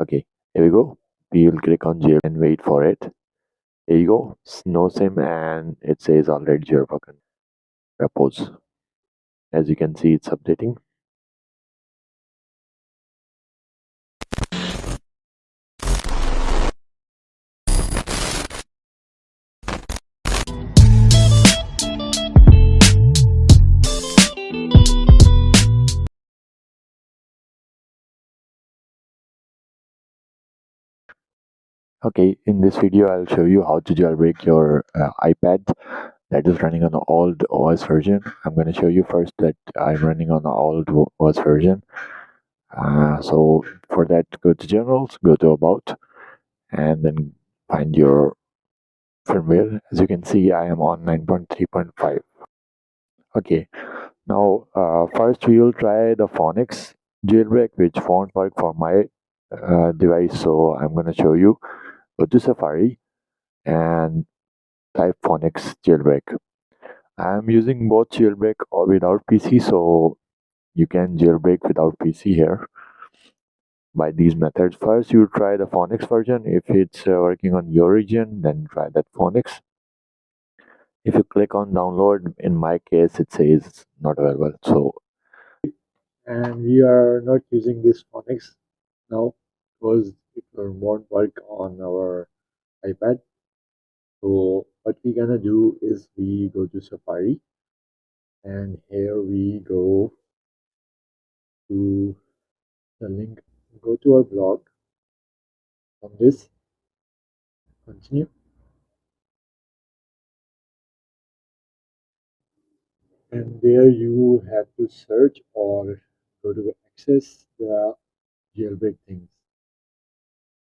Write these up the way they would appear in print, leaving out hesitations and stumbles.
Okay, here we go. We will click on jail and wait for it. There you go. No sim and it says already jailbroken. Repos. As you can see, it's updating. Okay, in this video, I'll show you how to jailbreak your iPad that is running on the old OS version. I'm going to show you first that I'm running on the old OS version. So for that, go to Generals, go to About, and then find your firmware. As you can see, I am on 9.3.5. Okay, now first we will try the phonex jailbreak, which won't work for my device. So I'm going to show you. Go to Safari and type phonex jailbreak. I am using both jailbreak or without PC, so you can jailbreak without PC here by these methods. First, you try the phonex version. If it's working on your region, then try that phonex. If you click on download, in my case, it says not available. So, and we are not using this phonex now because it won't work on our iPad. So what we're gonna do is we go to Safari, and here we go to the link. Go to our blog. On this, continue, and there you have to search or go to access the jailbreak things.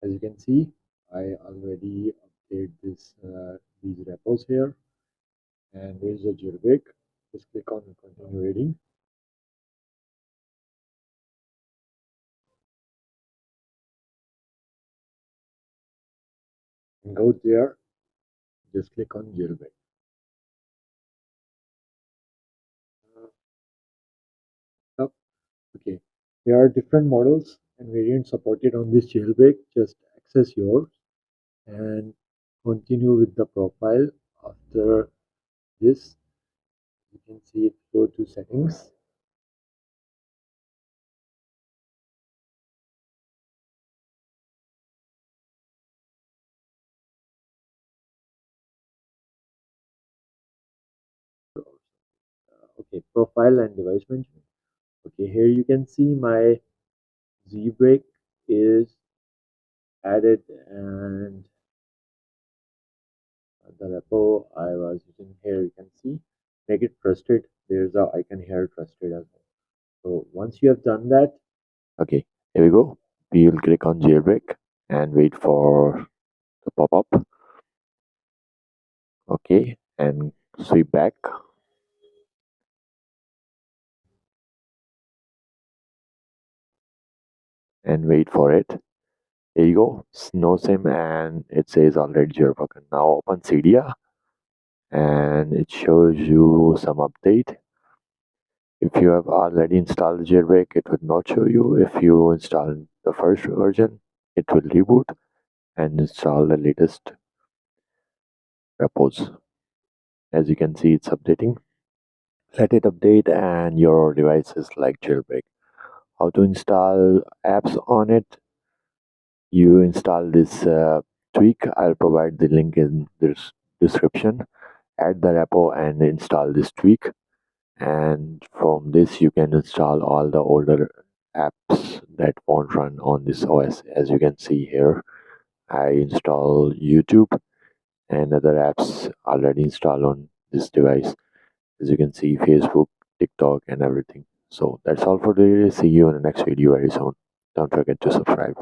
As you can see, I already updated these repos here, and there's a jailbreak. Just click on continue reading. And go there, just click on jailbreak. Okay, there are different models and variants supported on this jailbreak. Just access yours and continue with the profile. After this, you can see it. Go to settings, okay, profile and device management. Okay, here you can see my Jailbreak is added, and the repo I was using here, you can see make it trusted. There's a icon here, trusted as well. So once you have done that, okay, here we go. We will click on jailbreak and wait for the pop-up. Okay, and sweep back and wait for it. There you go. No sim and it says already jailbroken. Now open cydia and it shows you some update. If you have already installed Jailbreak, it would not show you. If you install the first version, it will reboot and install the latest repos. As you can see, it's updating. Let it update and your device is like Jailbreak. How to install apps on it? You install this tweak. I'll provide the link in this description. Add the repo and install this tweak. And from this you can install all the older apps that won't run on this OS. As you can see here, I install YouTube and other apps already installed on this device. As you can see, Facebook, TikTok and everything. So that's all for today. See you in the next video very soon. Don't forget to subscribe.